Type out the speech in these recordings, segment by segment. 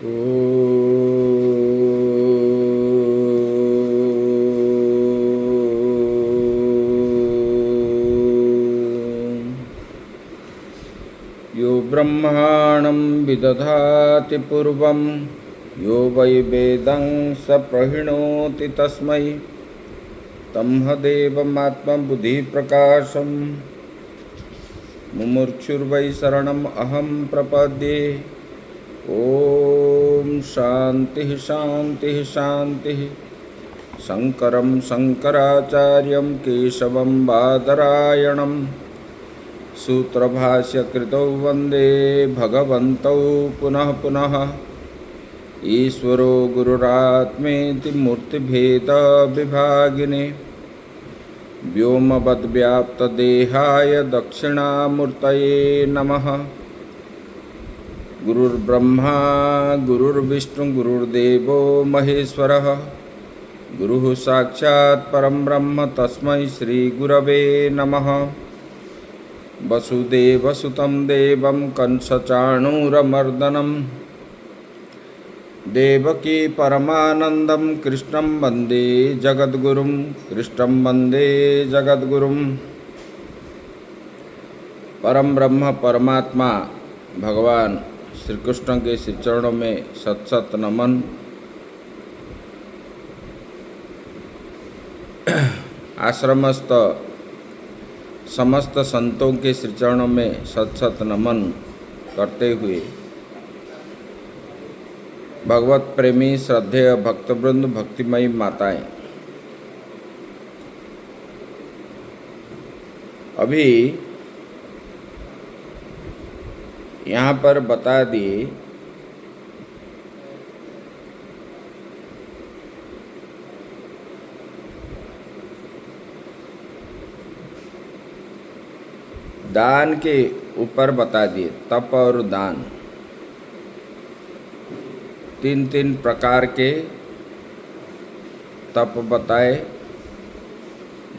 यो ब्रह्माणं विदधाति पूर्वं यो वै वेदं स प्रहिणोति तस्मै तमहदेवमात्मबुद्धिप्रकाशं मुमुक्षुर्वै शरणम् अहं प्रपद्ये। ओम शांति शांति शांति। शंकरं शंकराचार्यं केशवं बादरायणं सूत्रभाष्यकृतौ वन्दे भगवन्तौ पुनः पुनः। ईश्वरो गुरुरात्मेति मूर्तिभेदविभागिने व्योमवद्व्याप्तदेहाय दक्षिणामूर्तये नमः। गुरुर्ब्रह्मा गुरुर्विष्णु गुरुर्देवो महेश्वरः गुरुः साक्षात् परं ब्रह्म तस्मै श्री गुरवे नमः। वसुदेवसुतं देवं कंसचाणूरमर्दनं देवकी परमानन्दं कृष्णं वन्दे जगद्गुरुं कृष्णं वन्दे जगद्गुरुं। परम ब्रह्म परमात्मा भगवान श्री कृष्ण के श्री चरणों में सत सत नमन। आश्रमस्थ समस्त संतों के श्री चरणों में सत सत नमन करते हुए भगवत प्रेमी श्रद्धेय भक्तवृंद भक्तिमयी माताएं, अभी यहाँ पर बता दिए दान के ऊपर बता दिए तप और दान, तीन तीन प्रकार के तप बताए,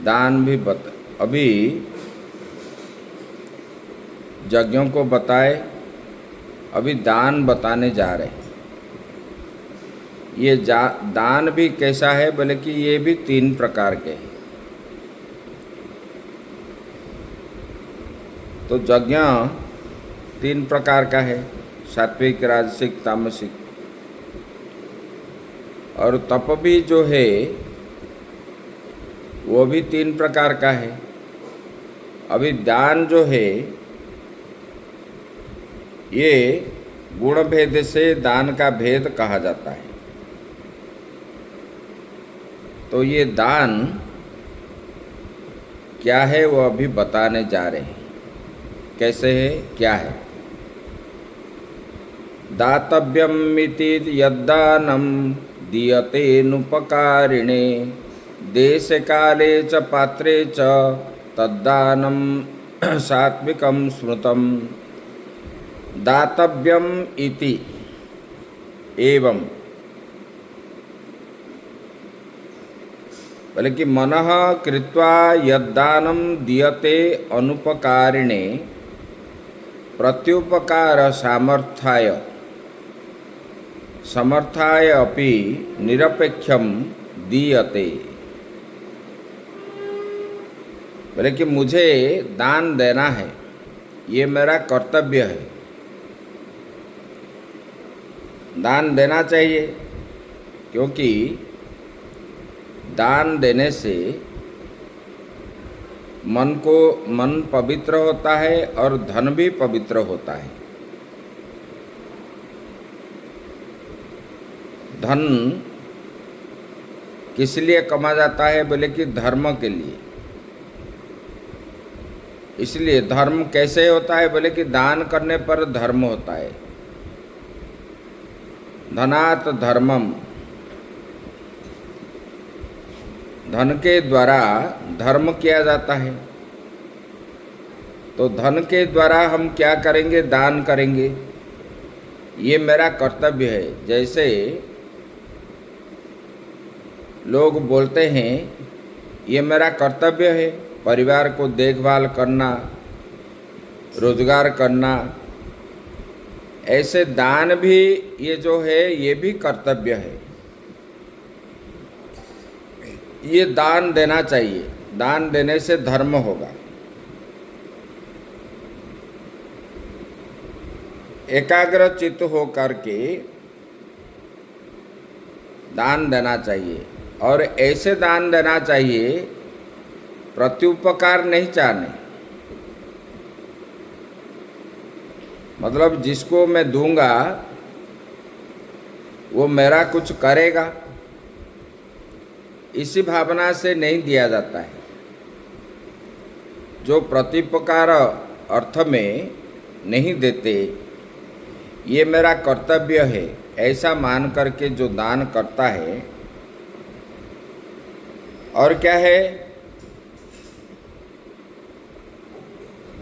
दान भी अभी यज्ञों को बताए, अभी दान बताने जा रहे हैं। ये दान भी कैसा है बोले कि ये भी तीन प्रकार के हैं। तो यज्ञ तीन प्रकार का है, सात्विक राजसिक तामसिक। और तप भी जो है वो भी तीन प्रकार का है। अभी दान जो है ये गुण भेद से दान का भेद कहा जाता है। तो ये दान क्या है वो अभी बताने जा रहे हैं। कैसे है क्या है। दातव्यम इति यद्दानं दीयतेनुपकारिणे देशे काले च पात्रे च तद्दानं सात्विकं स्मृतम्। दातव्यम इति एवं बोले कि मनः कृत्वा यद्दानं दीयते अनुपकारिणे प्रत्युपकार समर्थाय अपि निरपेक्षम दीयते। बोले कि मुझे दान देना है, ये मेरा कर्तव्य है, दान देना चाहिए। क्योंकि दान देने से मन पवित्र होता है और धन भी पवित्र होता है। धन किस लिए कमा जाता है बोले कि धर्म के लिए। इसलिए धर्म कैसे होता है बोले कि दान करने पर धर्म होता है। धनात् धर्मम, धन के द्वारा धर्म किया जाता है। तो धन के द्वारा हम क्या करेंगे, दान करेंगे। ये मेरा कर्तव्य है। जैसे लोग बोलते हैं ये मेरा कर्तव्य है, परिवार को देखभाल करना, रोजगार करना, ऐसे दान भी ये जो है ये भी कर्तव्य है। ये दान देना चाहिए, दान देने से धर्म होगा। एकाग्र चित्त हो करके दान देना चाहिए, और ऐसे दान देना चाहिए प्रत्युपकार नहीं चाहने। मतलब जिसको मैं दूंगा वो मेरा कुछ करेगा, इसी भावना से नहीं दिया जाता है। जो प्रत्युपकार अर्थ में नहीं देते, ये मेरा कर्तव्य है ऐसा मान करके जो दान करता है, और क्या है,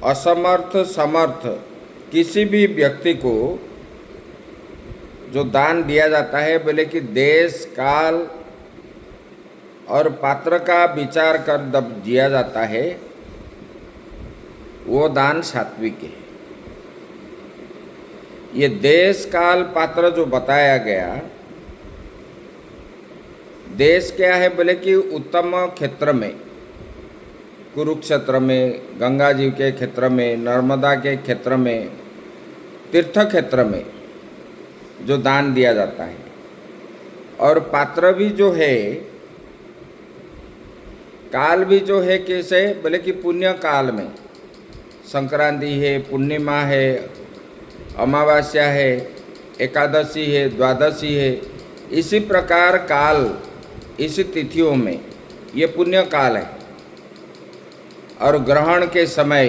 असमर्थ समर्थ किसी भी व्यक्ति को जो दान दिया जाता है, बोले कि देश काल और पात्र का विचार कर दिया जाता है, वो दान सात्विक है। ये देश काल पात्र जो बताया गया, देश क्या है बोले कि उत्तम क्षेत्र में, कुरुक्षेत्र में, गंगा जी के क्षेत्र में, नर्मदा के क्षेत्र में, तीर्थ क्षेत्र में जो दान दिया जाता है। और पात्र भी जो है, काल भी जो है कैसे बोले कि पुण्य काल में, संक्रांति है, पूर्णिमा है, अमावस्या है, एकादशी है, द्वादशी है, इसी प्रकार काल, इसी तिथियों में ये पुण्य काल है। और ग्रहण के समय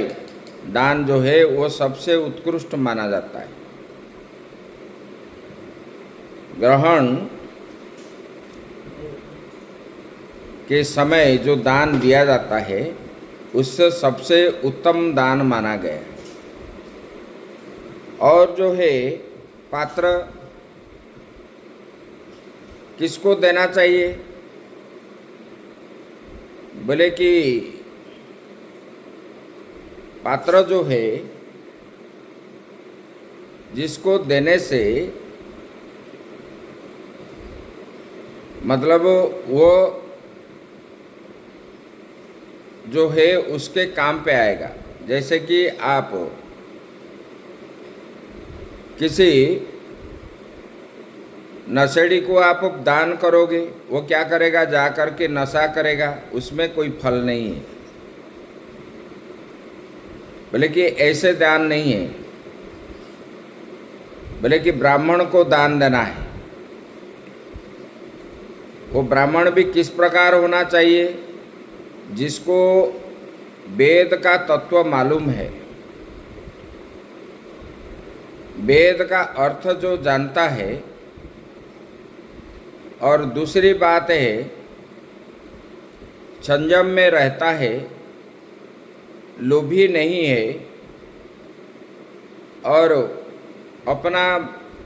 दान जो है वो सबसे उत्कृष्ट माना जाता है। ग्रहण के समय जो दान दिया जाता है उससे सबसे उत्तम दान माना गया है। और जो है पात्र किसको देना चाहिए बोले कि पात्र जो है जिसको देने से मतलब वो जो है उसके काम पे आएगा। जैसे कि आप किसी नशेड़ी को आप दान करोगे, वो क्या करेगा, जा कर के नशा करेगा, उसमें कोई फल नहीं है। बोले कि ऐसे दान नहीं है। बोले कि ब्राह्मण को दान देना है, वो ब्राह्मण भी किस प्रकार होना चाहिए, जिसको वेद का तत्व मालूम है, वेद का अर्थ जो जानता है। और दूसरी बात है, संयम में रहता है, लोभी नहीं है, और अपना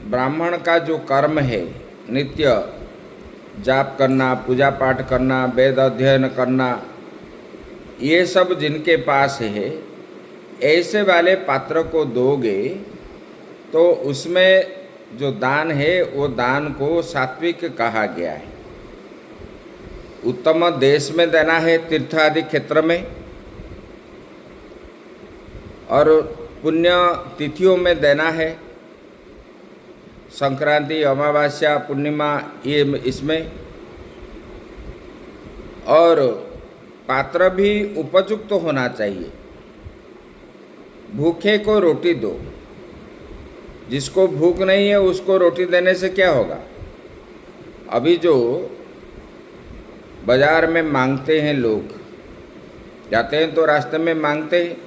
ब्राह्मण का जो कर्म है, नित्य जाप करना, पूजा पाठ करना, वेद अध्ययन करना, ये सब जिनके पास है, ऐसे वाले पात्र को दोगे तो उसमें जो दान है वो दान को सात्विक कहा गया है। उत्तम देश में देना है, तीर्थ आदि क्षेत्र में, और पुण्य तिथियों में देना है, संक्रांति, अमावस्या, पूर्णिमा, ये इसमें। और पात्र भी उपयुक्त होना चाहिए। भूखे को रोटी दो, जिसको भूख नहीं है उसको रोटी देने से क्या होगा। अभी जो बाजार में मांगते हैं लोग, जाते हैं तो रास्ते में मांगते हैं,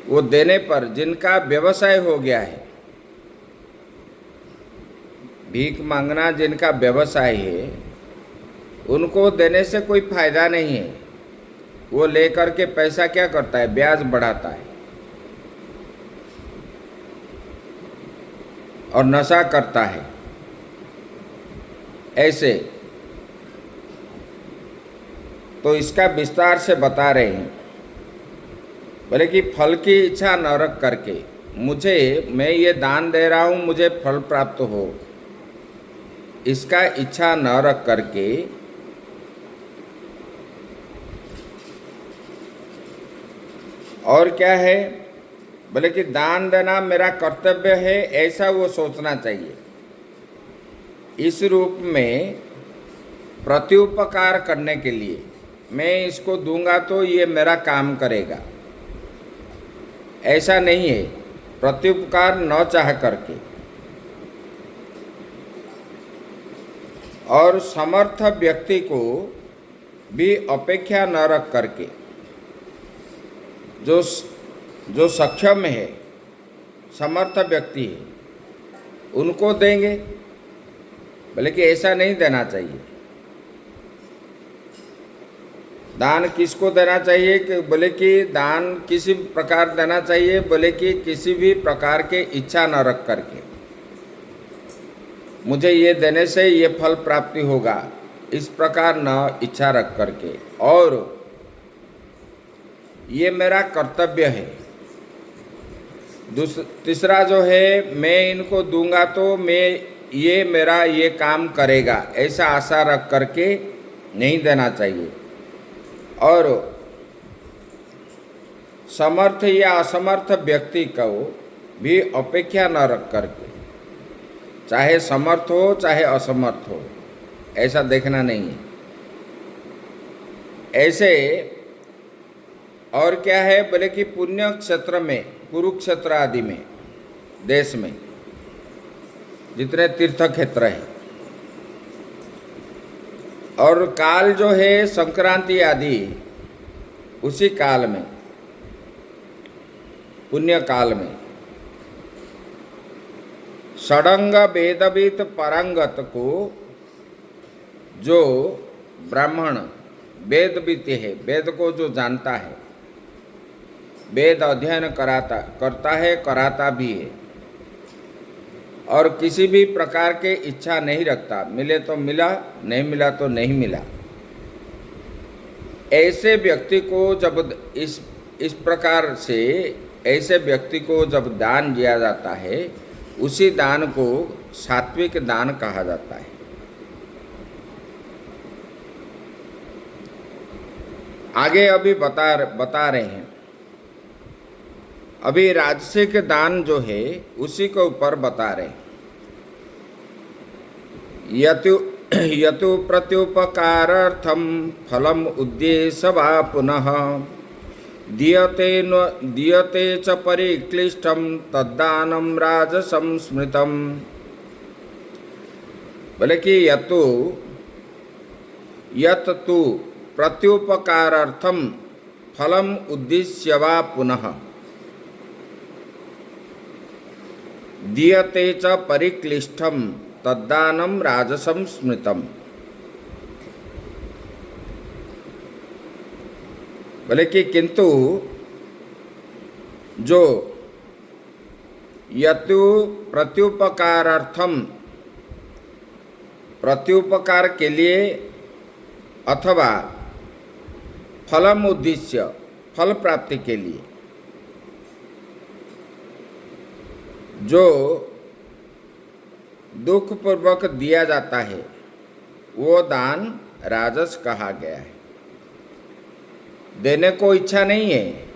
वो देने पर जिनका व्यवसाय हो गया है, भीख मांगना जिनका व्यवसाय है, उनको देने से कोई फायदा नहीं है। वो लेकर के पैसा क्या करता है, ब्याज बढ़ाता है और नशा करता है। ऐसे तो इसका विस्तार से बता रहे हैं। बोले कि फल की इच्छा न रख करके मैं ये दान दे रहा हूँ, मुझे फल प्राप्त हो, इसका इच्छा न रख करके और क्या है, बोले कि दान देना मेरा कर्तव्य है, ऐसा वो सोचना चाहिए। इस रूप में प्रत्युपकार करने के लिए मैं इसको दूंगा तो ये मेरा काम करेगा, ऐसा नहीं है। प्रत्युपकार न चाह करके और समर्थ व्यक्ति को भी अपेक्षा न रख करके, जो सक्षम है, समर्थ व्यक्ति है, उनको देंगे, बोले कि ऐसा नहीं देना चाहिए। दान किसको देना चाहिए कि बोले कि दान किसी प्रकार देना चाहिए, बोले कि किसी भी प्रकार के इच्छा न रख करके, मुझे ये देने से ये फल प्राप्ति होगा, इस प्रकार न इच्छा रख करके, और ये मेरा कर्तव्य है। तीसरा जो है, मैं इनको दूंगा तो ये मेरा ये काम करेगा, ऐसा आशा रख करके नहीं देना चाहिए। और समर्थ या असमर्थ व्यक्ति को भी अपेक्षा न रख करके, चाहे समर्थ हो चाहे असमर्थ हो, ऐसा देखना नहीं है। ऐसे और क्या है, बोले कि पुण्य क्षेत्र में, कुरुक्षेत्र आदि में, देश में जितने तीर्थ क्षेत्र है, और काल जो है संक्रांति आदि, उसी काल में, पुण्य काल में षडंग वेदवित पारंगत को, जो ब्राह्मण वेदवित है, वेद को जो जानता है, वेद अध्ययन करता है, कराता भी है, और किसी भी प्रकार के इच्छा नहीं रखता, मिले तो मिला, नहीं मिला तो नहीं मिला, ऐसे व्यक्ति को जब इस प्रकार से ऐसे व्यक्ति को जब दान दिया जाता है, उसी दान को सात्विक दान कहा जाता है। आगे अभी बता रहे हैं, अभी राजसिक दान जो है उसी के ऊपर बता रहे हैं। यतु प्रत्युपकारार्थम फलम उद्देश्य वा पुनः दीयते च परिक्लिष्टम तद्दानम राजसं स्मृतम। बोले कि यत तु प्रत्युपकारार्थम फलम उद्देश्य वा पुनः दीयते च परिक्लिष्टम तद्दानम राजसं स्मृतम। बोले कि किंतु जो यतु प्रत्युपकारार्थम, प्रत्युपकार के लिए अथवा फलम उद्देश्य, फल प्राप्ति के लिए जो दुख पूर्वक दिया जाता है, वो दान राजस कहा गया है। देने को इच्छा नहीं है,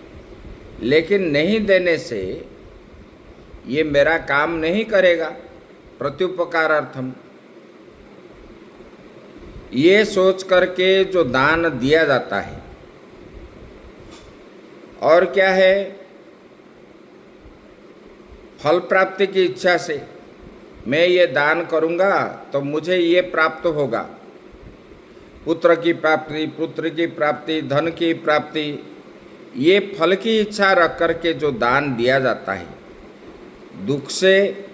लेकिन नहीं देने से ये मेरा काम नहीं करेगा, प्रत्युपकारार्थम, ये सोच करके जो दान दिया जाता है। और क्या है, फल प्राप्ति की इच्छा से मैं ये दान करूँगा तो मुझे ये प्राप्त होगा, पुत्र की प्राप्ति, पुत्र की प्राप्ति, धन की प्राप्ति, ये फल की इच्छा रख करके जो दान दिया जाता है, दुख से,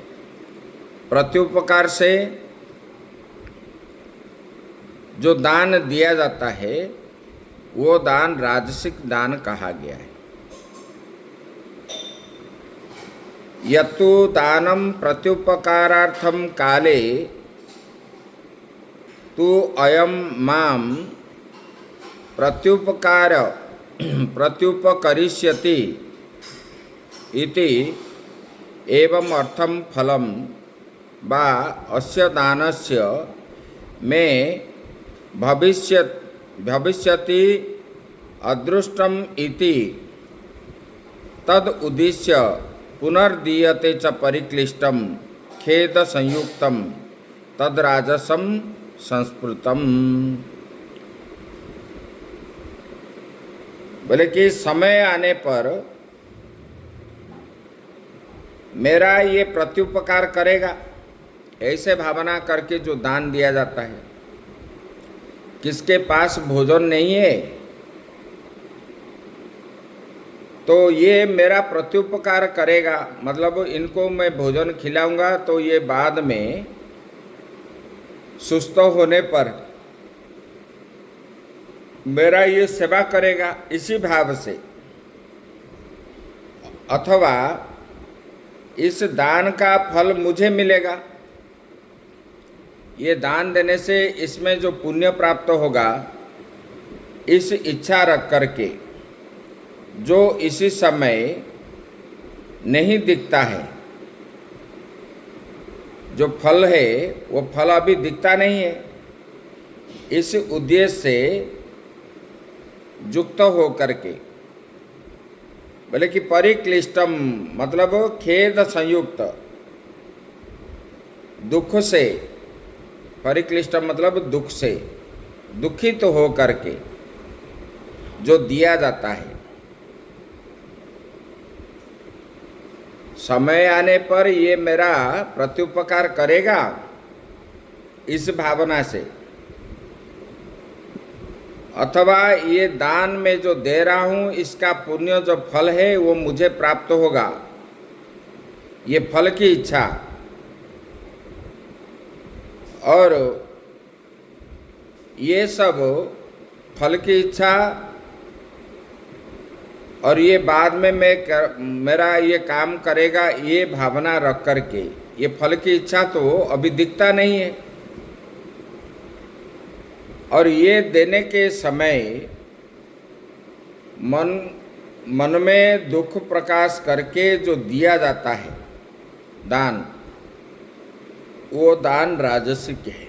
प्रत्युपकार से जो दान दिया जाता है, वो दान राजसिक दान कहा गया है। यतु दानम प्रत्युपकारार्थम काले तु अयम माम प्रत्युपकरिष्यति इति एवं अर्थम फलम वा अस्य दानस्य मे भविष्यति अदृष्टम इति तद उद्देश्य पुनर्दीयते च परिक्लिष्टम खेद संयुक्तम तद राजसम संस्मृतम। बोले कि समय आने पर मेरा ये प्रत्युपकार करेगा, ऐसे भावना करके जो दान दिया जाता है। किसके पास भोजन नहीं है तो ये मेरा प्रत्युपकार करेगा, मतलब इनको मैं भोजन खिलाऊंगा तो ये बाद में सुस्त होने पर मेरा ये सेवा करेगा, इसी भाव से। अथवा इस दान का फल मुझे मिलेगा, ये दान देने से इसमें जो पुण्य प्राप्त होगा, इस इच्छा रख करके जो इसी समय नहीं दिखता है, जो फल है वो फल अभी दिखता नहीं है, इस उद्देश्य से युक्त हो करके बोले कि परिक्लिष्टम मतलब खेद संयुक्त, दुख से, परिक्लिष्टम मतलब दुख से, दुखित हो करके जो दिया जाता है। समय आने पर ये मेरा प्रत्युपकार करेगा, इस भावना से। अथवा ये दान में जो दे रहा हूँ इसका पुण्य जो फल है वो मुझे प्राप्त होगा, ये फल की इच्छा। और ये सब फल की इच्छा और ये बाद में मेरा ये काम करेगा, ये भावना रख करके, ये फल की इच्छा तो अभी दिखता नहीं है। और ये देने के समय मन में दुख प्रकाश करके जो दिया जाता है दान, वो दान राजसिक है।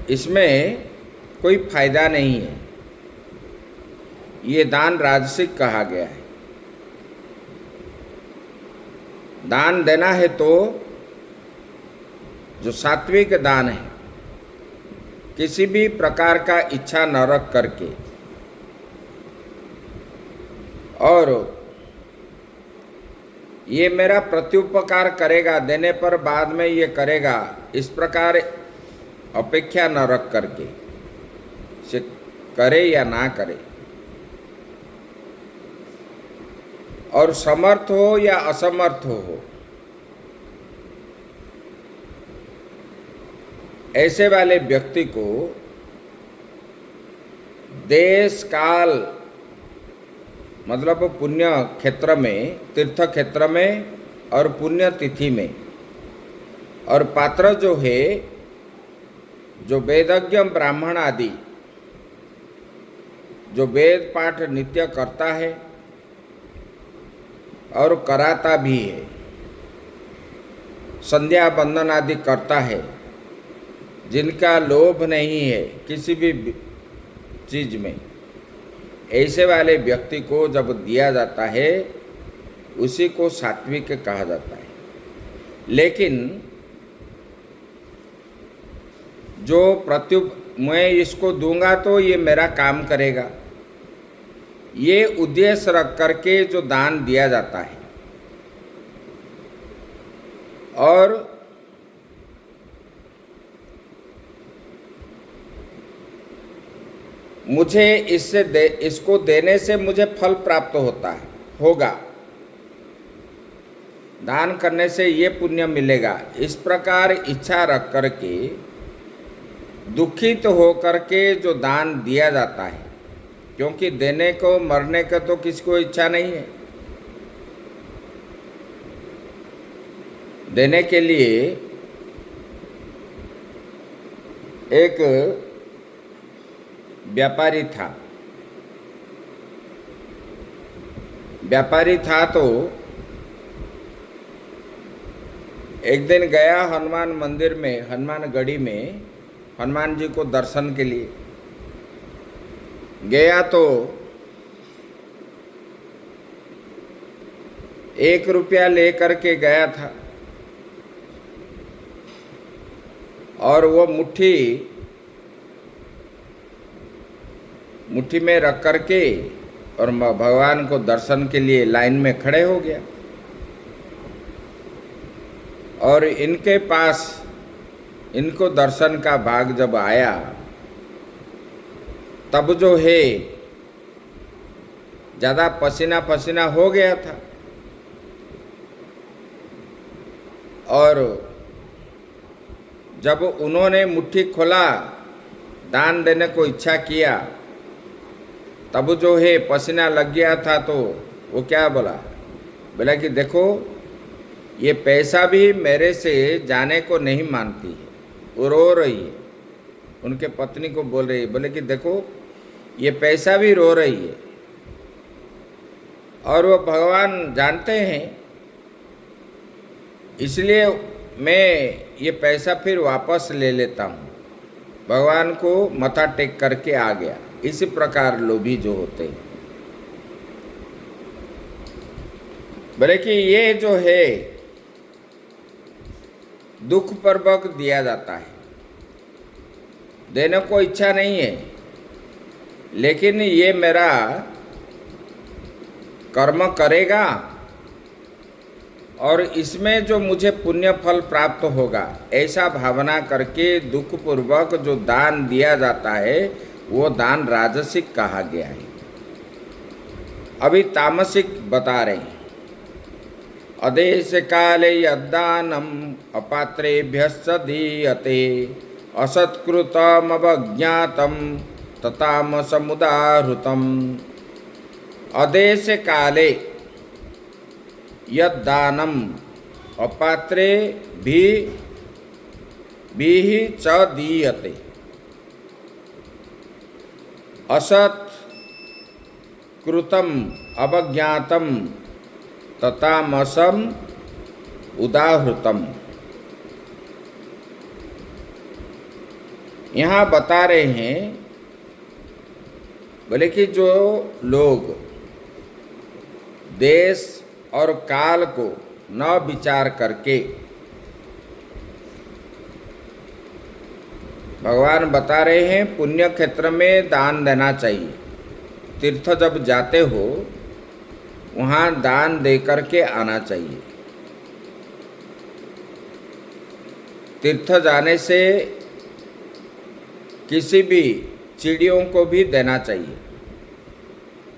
इसमें कोई फायदा नहीं है, ये दान राजसिक कहा गया है। दान देना है तो जो सात्विक दान है, किसी भी प्रकार का इच्छा न रख करके, और ये मेरा प्रत्युपकार करेगा, देने पर बाद में ये करेगा, इस प्रकार अपेक्षा न रख करके से करे या ना करे, और समर्थ हो या असमर्थ हो, ऐसे वाले व्यक्ति को देश काल मतलब पुण्य क्षेत्र में, तीर्थ क्षेत्र में और पुण्य तिथि में, और पात्र जो है, जो वेदज्ञ ब्राह्मण आदि जो वेद पाठ नित्य करता है और कराता भी है, संध्या बंदन आदि करता है, जिनका लोभ नहीं है किसी भी चीज में, ऐसे वाले व्यक्ति को जब दिया जाता है उसी को सात्विक कहा जाता है। लेकिन जो मैं इसको दूंगा तो ये मेरा काम करेगा, ये उद्देश्य रख करके जो दान दिया जाता है, और मुझे इसको देने से मुझे फल प्राप्त होगा, दान करने से ये पुण्य मिलेगा, इस प्रकार इच्छा रख करके दुखित हो करके जो दान दिया जाता है, क्योंकि देने को मरने का तो किसी को इच्छा नहीं है। देने के लिए एक व्यापारी था, व्यापारी था तो एक दिन गया हनुमान मंदिर में, हनुमान गढ़ी में हनुमान जी को दर्शन के लिए गया तो 1 रुपया लेकर के गया था और वो मुट्ठी में रख करके और भगवान को दर्शन के लिए लाइन में खड़े हो गया। और इनके पास इनको दर्शन का भाग जब आया तब जो है ज़्यादा पसीना पसीना हो गया था और जब उन्होंने मुट्ठी खोला, दान देने को इच्छा किया, तब जो है पसीना लग गया था तो वो क्या बोला कि देखो ये पैसा भी मेरे से जाने को नहीं मानती है, वो रो रही है। उनके पत्नी को बोल रही है, बोले कि देखो ये पैसा भी रो रही है और वो भगवान जानते हैं, इसलिए मैं ये पैसा फिर वापस ले लेता हूँ। भगवान को मथा टेक करके आ गया। इसी प्रकार लोभी जो होते हैं, बोले कि ये जो है दुख पूर्वक दिया जाता है, देने को इच्छा नहीं है, लेकिन ये मेरा कर्म करेगा और इसमें जो मुझे पुण्य फल प्राप्त होगा, ऐसा भावना करके दुख पूर्वक जो दान दिया जाता है वो दान राजसिक कहा गया है। अभी तामसिक बता रहे हैं। अदेश काले यद्दानम अपात्रेभ्यश्च दीयते असत्कृतमवज्ञातम ततामसमुदाहृतम। अदेश काले यद्दानम अपात्रे भी च दीयते असत कृतम अवज्ञातम ततामसम उदाहृतम। यहाँ बता रहे हैं, बोले कि जो लोग देश और काल को न विचार करके, भगवान बता रहे हैं पुण्य क्षेत्र में दान देना चाहिए। तीर्थ जब जाते हो वहाँ दान दे करके आना चाहिए। तीर्थ जाने से किसी भी चिड़ियों को भी देना चाहिए,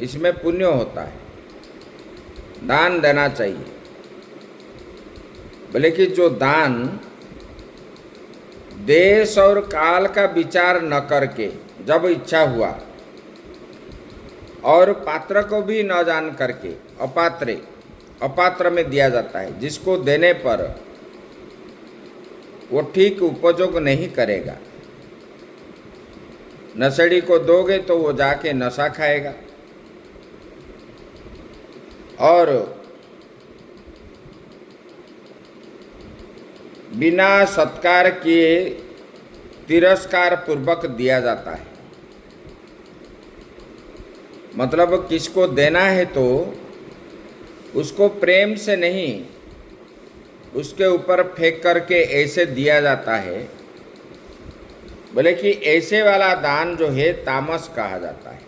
इसमें पुण्य होता है। दान देना चाहिए। बोले कि जो दान देश और काल का विचार न करके जब इच्छा हुआ और पात्र को भी न जान करके अपात्र में दिया जाता है, जिसको देने पर वो ठीक उपयोग नहीं करेगा। नशेड़ी को दोगे तो वो जाके नशा खाएगा और बिना सत्कार किए तिरस्कार पूर्वक दिया जाता है। मतलब किसको देना है तो उसको प्रेम से नहीं, उसके ऊपर फेंक करके ऐसे दिया जाता है। बोले कि ऐसे वाला दान जो है तामस कहा जाता है।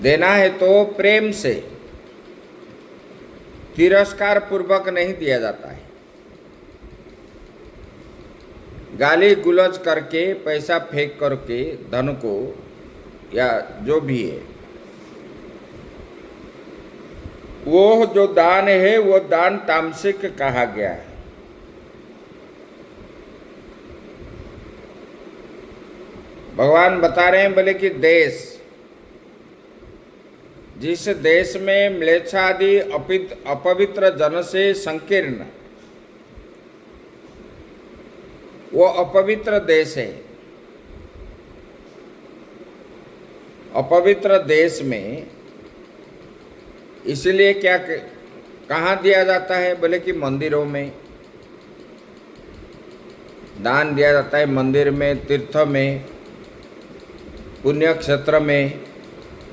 देना है तो प्रेम से, तिरस्कार पूर्वक नहीं दिया जाता है। गाली गुलज करके, पैसा फेंक करके, धन को या जो भी है, वो जो दान है वो दान तामसिक कहा गया है। भगवान बता रहे हैं, बोले कि देश, जिस देश में म्लेच्छादि अपवित्र जन से संकीर्ण, वो अपवित्र देश है अपवित्र देश में इसलिए क्या कहाँ दिया जाता है? बोले कि मंदिरों में दान दिया जाता है, मंदिर में, तीर्थ में, पुण्य क्षेत्र में,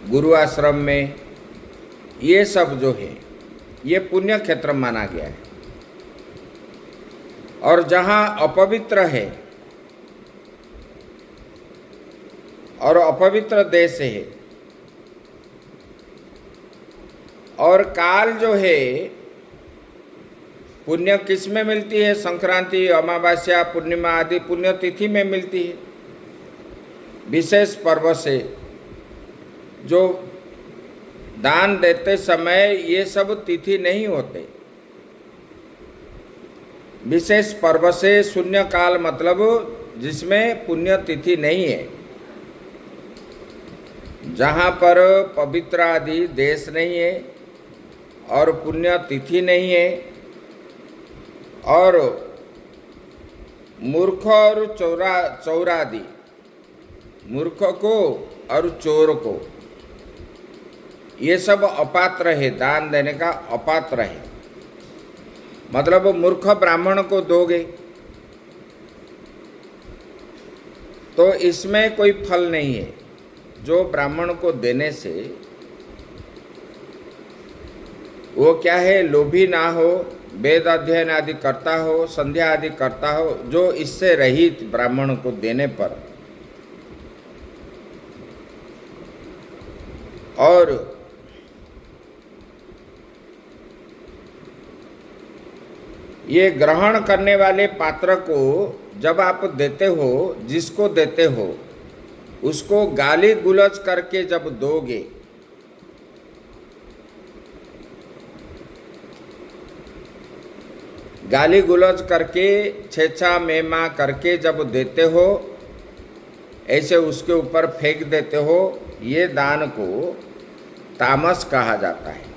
गुरु आश्रम में। ये सब जो है ये पुण्य क्षेत्र माना गया है। और जहाँ अपवित्र है और अपवित्र देश है और काल जो है, पुण्य किस में मिलती है? संक्रांति, अमावस्या, पूर्णिमा आदि पुण्य तिथि में मिलती है। विशेष पर्व से जो दान देते समय ये सब तिथि नहीं होते। विशेष पर्व से शून्य काल मतलब जिसमें पुण्य तिथि नहीं है, जहाँ पर पवित्र आदि देश नहीं है और पुण्य तिथि नहीं है, और मूर्ख और चौरादि, मूर्ख को और चोर को, ये सब अपात्र है, दान देने का अपात्र है। मतलब मूर्ख ब्राह्मण को दोगे तो इसमें कोई फल नहीं है। जो ब्राह्मण को देने से वो क्या है, लोभी ना हो, वेद अध्ययन आदि करता हो, संध्या आदि करता हो, जो इससे रहित ब्राह्मण को देने पर, और ये ग्रहण करने वाले पात्र को जब आप देते हो, जिसको देते हो उसको गाली गुलज करके जब दोगे, गाली गुलज करके, छेछा मेमा करके जब देते हो, ऐसे उसके ऊपर फेंक देते हो, ये दान को तामस कहा जाता है।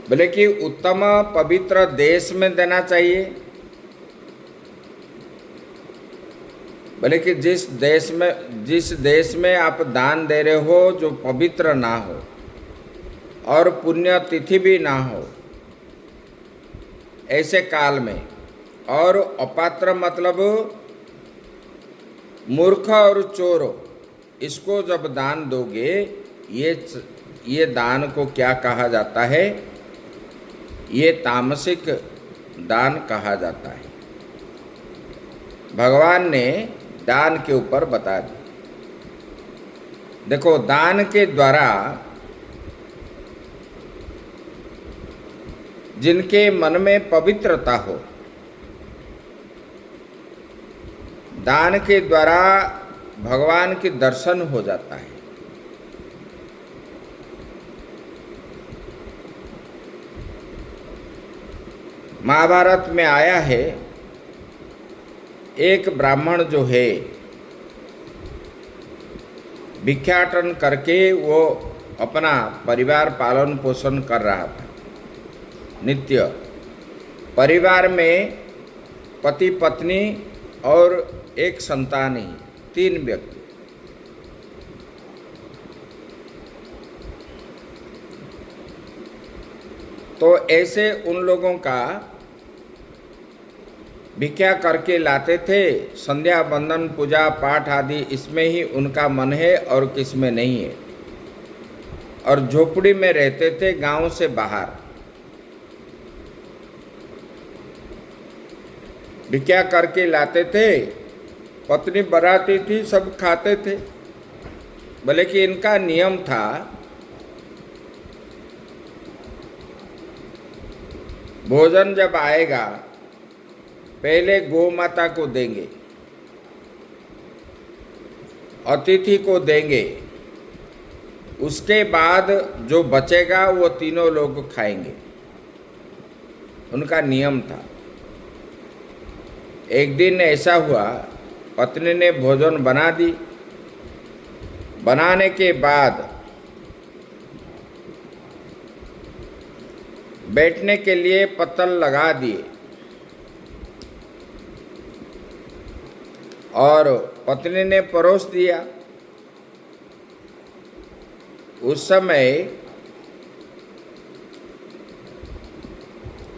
बोले कि उत्तम पवित्र देश में देना चाहिए। बोले कि जिस देश में आप दान दे रहे हो जो पवित्र ना हो और पुण्य तिथि भी ना हो, ऐसे काल में, और अपात्र मतलब मूर्ख और चोर, इसको जब दान दोगे, ये दान को क्या कहा जाता है? ये तामसिक दान कहा जाता है। भगवान ने दान के ऊपर बता दिया। देखो, दान के द्वारा जिनके मन में पवित्रता हो, दान के द्वारा भगवान के दर्शन हो जाता है। महाभारत में आया है, एक ब्राह्मण जो है भिक्षाटन करके वो अपना परिवार पालन पोषण कर रहा था नित्य। परिवार में पति पत्नी और एक संतान ही, 3 व्यक्ति। तो ऐसे उन लोगों का भिक्षा करके लाते थे। संध्या बंदन पूजा पाठ आदि इसमें ही उनका मन है और किस में नहीं है। और झोपड़ी में रहते थे, गांव से बाहर। भिक्षा करके लाते थे, पत्नी बनाती थी, सब खाते थे। भले कि इनका नियम था भोजन जब आएगा पहले गौ माता को देंगे, अतिथि को देंगे, उसके बाद जो बचेगा वो तीनों लोग खाएंगे। उनका नियम था। एक दिन ऐसा हुआ, पत्नी ने भोजन बना दी। बनाने के बाद बैठने के लिए पत्तल लगा दिए और पत्नी ने परोस दिया। उस समय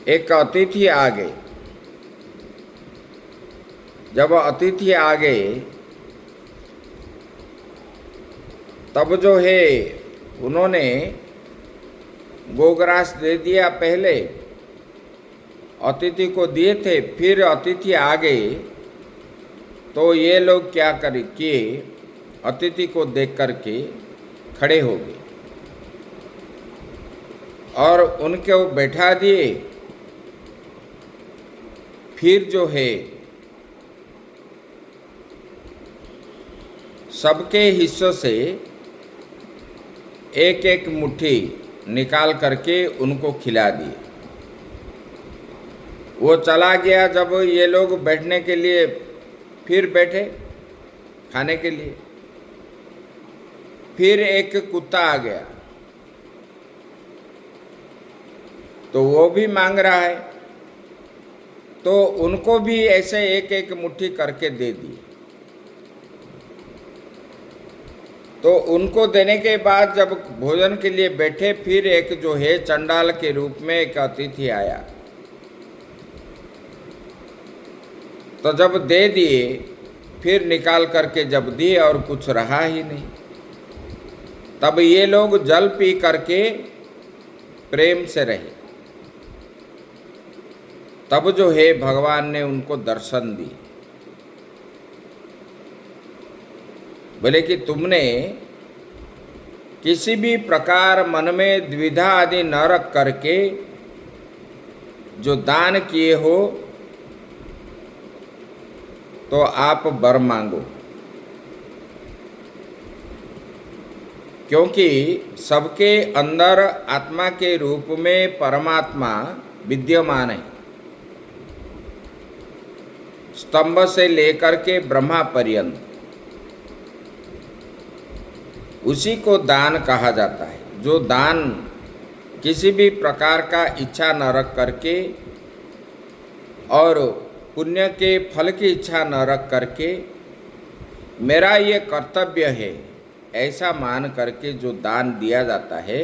एक अतिथि आ गए। जब अतिथि आ गए तब जो है उन्होंने गोग्रास दे दिया, पहले अतिथि को दिए थे, फिर अतिथि आ गए तो ये लोग क्या करे कि अतिथि को देख करके खड़े हो गए और उनको बैठा दिए। फिर जो है सबके हिस्सों से एक एक मुट्ठी निकाल करके उनको खिला दिए। वो चला गया। जब ये लोग बैठने के लिए फिर बैठे खाने के लिए, फिर एक कुत्ता आ गया तो वो भी मांग रहा है, तो उनको भी ऐसे एक एक मुट्ठी करके दे दी। तो उनको देने के बाद जब भोजन के लिए बैठे, फिर एक जो है चंडाल के रूप में एक अतिथि आया। तो जब दे दिए, फिर निकाल करके जब दिए और कुछ रहा ही नहीं, तब ये लोग जल पी करके प्रेम से रहे। तब जो है भगवान ने उनको दर्शन दी, बोले कि तुमने किसी भी प्रकार मन में द्विधा आदि न रख करके जो दान किए हो, तो आप वर मांगो, क्योंकि सबके अंदर आत्मा के रूप में परमात्मा विद्यमान है। स्तंभ से लेकर के ब्रह्मा पर्यंत उसी को दान कहा जाता है। जो दान किसी भी प्रकार का इच्छा न रख करके और पुण्य के फल की इच्छा न रख करके मेरा ये कर्तव्य है ऐसा मान करके जो दान दिया जाता है,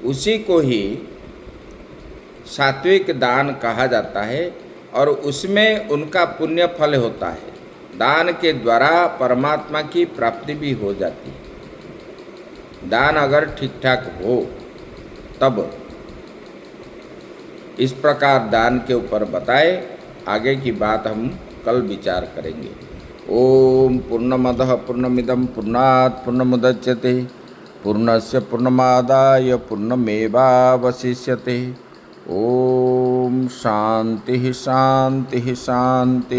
उसी को ही सात्विक दान कहा जाता है और उसमें उनका पुण्य फल होता है। दान के द्वारा परमात्मा की प्राप्ति भी हो जाती है। दान अगर ठीक ठाक हो तब। इस प्रकार दान के ऊपर बताए, आगे की बात हम कल विचार करेंगे। ओम पूर्णमदः पूर्णमिदं पूर्णात् पूर्णमुदच्यते पूर्णस्य पूर्णमादाय पूर्णमेवावशिष्यते। ओम शांति शांति शांति।